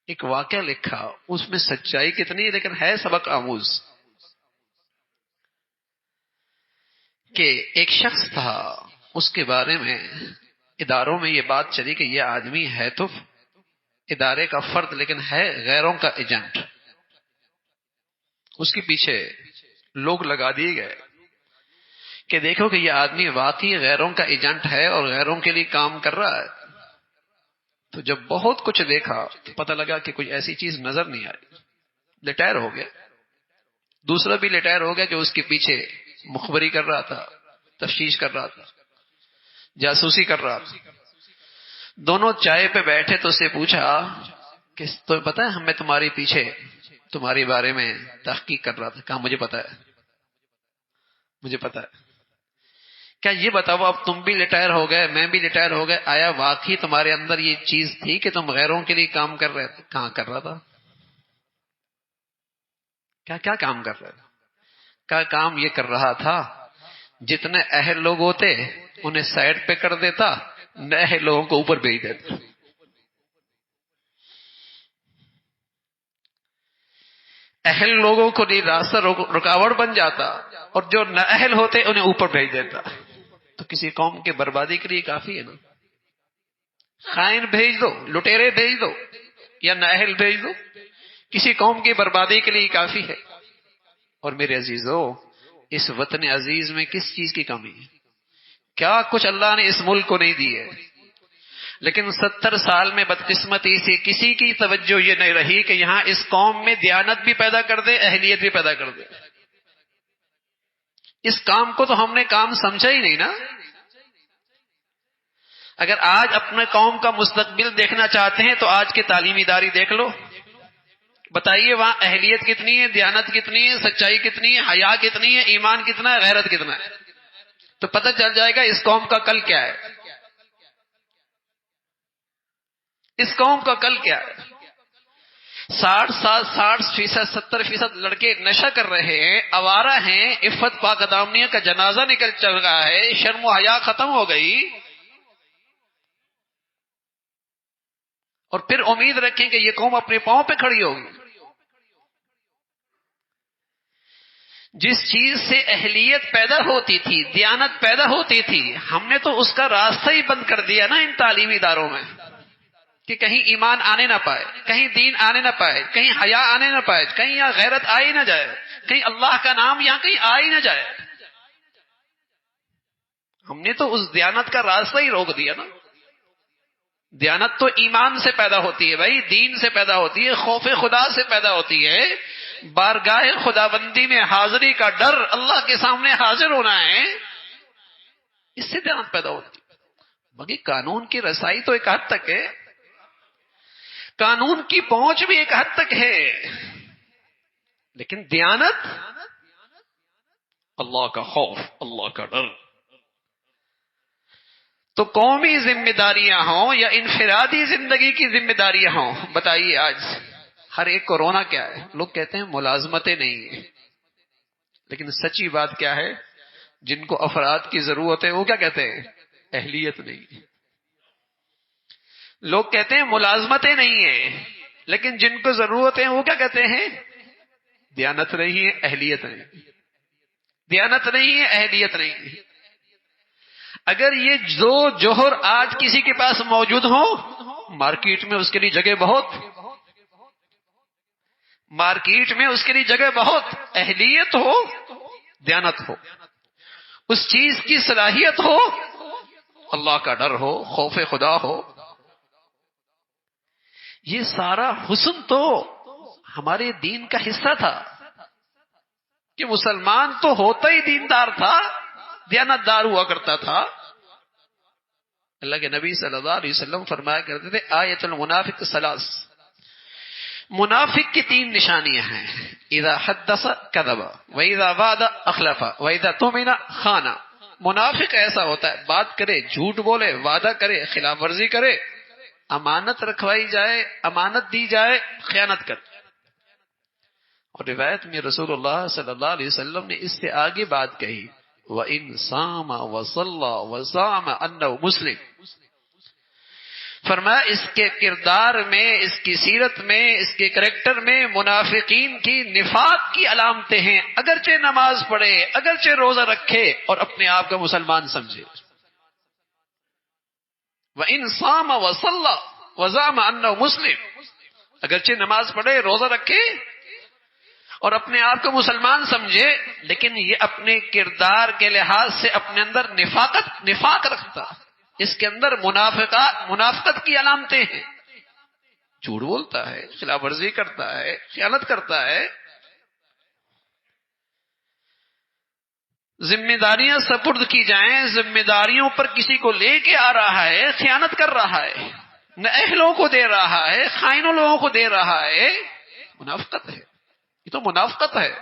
ایک واقعہ لکھا، اس میں سچائی کتنی ہے لیکن ہے سبق آموز، کہ ایک شخص تھا، اس کے بارے میں اداروں میں یہ بات چلی کہ یہ آدمی ہے تو ادارے کا فرد لیکن ہے غیروں کا ایجنٹ. اس کے پیچھے لوگ لگا دیے گئے کہ دیکھو کہ یہ آدمی واقعی غیروں کا ایجنٹ ہے اور غیروں کے لیے کام کر رہا ہے. تو جب بہت کچھ دیکھا تو پتہ لگا کہ کوئی ایسی چیز نظر نہیں آئی. ریٹائر ہو گیا. دوسرا بھی ریٹائر ہو گیا جو اس کے پیچھے مخبری کر رہا تھا، تفتیش کر رہا تھا، جاسوسی کر رہا تھا. دونوں چائے پہ بیٹھے تو اسے پوچھا کہ تو پتہ ہے ہمیں تمہارے پیچھے تمہارے بارے میں تحقیق کر رہا تھا. کہا مجھے پتا ہے، مجھے پتا ہے. کیا یہ بتاؤ اب تم بھی ریٹائر ہو گئے، میں بھی ریٹائر ہو گئے، آیا واقعی تمہارے اندر یہ چیز تھی کہ تم غیروں کے لیے کام کر رہے تھے؟ کہاں کر رہا تھا؟ کیا کام کر رہے تھے؟ کیا کام یہ کر رہا تھا جتنے اہل لوگ ہوتے انہیں سائڈ پہ کر دیتا، نئے اہل لوگوں کو اوپر بھیج دیتا. اہل لوگوں کو نہیں راستہ رکاوٹ بن جاتا اور جو نہ اہل ہوتے انہیں اوپر بھیج دیتا. تو کسی قوم کے بربادی کے لیے کافی ہے نا. خائن بھیج دو، لٹیرے بھیج دو یا نہ اہل بھیج دو، کسی قوم کی بربادی کے لیے کافی ہے. اور میرے عزیزو، اس وطن عزیز میں کس چیز کی کمی ہے؟ کیا کچھ اللہ نے اس ملک کو نہیں دی ہے، لیکن 70 سال میں بدقسمتی سے کسی کی توجہ یہ نہیں رہی کہ یہاں اس قوم میں دیانت بھی پیدا کر دے، اہلیت بھی پیدا کر دے. اس کام کو تو ہم نے کام سمجھا ہی نہیں نا. اگر آج اپنے قوم کا مستقبل دیکھنا چاہتے ہیں تو آج کے تعلیمی ادارے دیکھ لو. بتائیے وہاں اہلیت کتنی ہے، دیانت کتنی ہے، سچائی کتنی ہے، حیا کتنی ہے، ایمان کتنا ہے، غیرت کتنا ہے. تو پتہ چل جائے گا اس قوم کا کل کیا ہے. اس قوم کا کل کیا ہے. 60% 70% لڑکے نشہ کر رہے ہیں، آوارہ ہیں، عفت پاک دامنیہ کا جنازہ نکل چل رہا ہے، شرم و حیا ختم ہو گئی. اور پھر امید رکھیں کہ یہ قوم اپنے پاؤں پہ کھڑی ہوگی. جس چیز سے اہلیت پیدا ہوتی تھی، دیانت پیدا ہوتی تھی، ہم نے تو اس کا راستہ ہی بند کر دیا نا ان تعلیمی اداروں میں، کہ کہیں ایمان آنے نہ پائے، کہیں دین آنے نہ پائے، کہیں حیا آنے نہ پائے، کہیں یہاں غیرت آ ہی نہ جائے، کہیں اللہ کا نام یہاں کہیں آ ہی نہ جائے. ہم نے تو اس دیانت کا راستہ ہی روک دیا نا. دیانت تو ایمان سے پیدا ہوتی ہے بھائی، دین سے پیدا ہوتی ہے، خوف خدا سے پیدا ہوتی ہے، بارگاہ خداوندی میں حاضری کا ڈر، اللہ کے سامنے حاضر ہونا ہے، اس سے دیانت پیدا ہوتی ہے. باقی قانون کی رسائی تو ایک حد تک ہے، قانون کی پہنچ بھی ایک حد تک ہے، لیکن دیانت، اللہ کا خوف، اللہ کا ڈر. تو قومی ذمہ داریاں ہوں یا انفرادی زندگی کی ذمہ داریاں ہوں، بتائیے آج ہر ایک کو رونا کیا ہے؟ لوگ کہتے ہیں ملازمتیں نہیں ہیں، لیکن سچی بات کیا ہے؟ جن کو افراد کی ضرورت ہے وہ کیا کہتے ہیں؟ اہلیت نہیں ہے. لوگ کہتے ہیں ملازمتیں نہیں ہیں، لیکن جن کو ضرورت ہے وہ کیا کہتے ہیں؟ دیانت نہیں ہے، اہلیت نہیں. دیانت نہیں ہے، اہلیت نہیں ہے. اگر یہ دو جوہر آج کسی کے پاس موجود ہوں، مارکیٹ میں اس کے لیے جگہ بہت، مارکیٹ میں اس کے لیے جگہ بہت. اہلیت ہو، دیانت ہو، اس چیز کی صلاحیت ہو، اللہ کا ڈر ہو، خوف خدا ہو. یہ سارا حسن تو ہمارے دین کا حصہ تھا کہ مسلمان تو ہوتا ہی دیندار تھا، دیانت دار ہوا کرتا تھا. اللہ کے نبی صلی اللہ علیہ وسلم فرمایا کرتے تھے آیت المنافق ثلاث، منافق کی 3 نشانیاں ہیں: اذا حدث کذب واذا وعد اخلف واذا اؤتمن خان. منافق ایسا ہوتا ہے بات کرے جھوٹ بولے، وعدہ کرے خلاف ورزی کرے، امانت رکھوائی جائے امانت دی جائے خیانت کر. اور روایت میں رسول اللہ صلی اللہ علیہ وسلم نے اس سے آگے بات کہی وَإِن صَامَ وَصَلَّى وَزَعَمَ أَنَّهُ مُسْلِمٌ. فرمایا اس کے کردار میں، اس کی سیرت میں، اس کے کریکٹر میں منافقین کی نفاق کی علامتیں ہیں، اگرچہ نماز پڑھے، اگرچہ روزہ رکھے اور اپنے آپ کو مسلمان سمجھے۔ وَإِنْ صَامَ وَصَلَّى وَزَعَمَ أَنَّهُ مسلم، اگرچہ نماز پڑھے، روزہ رکھے اور اپنے آپ کو مسلمان سمجھے، لیکن یہ اپنے کردار کے لحاظ سے اپنے اندر نفاق رکھتا، اس کے اندر منافقت کی علامتیں ہیں، جھوٹ بولتا ہے، خلاف ورزی کرتا ہے، خیانت کرتا ہے، ذمہ داریاں سپرد کی جائیں، ذمہ داریوں پر کسی کو لے کے آ رہا ہے، خیانت کر رہا ہے، نہ اہلوں کو دے رہا ہے، خائنوں لوگوں کو دے رہا ہے، منافقت ہے، یہ تو منافقت ہے۔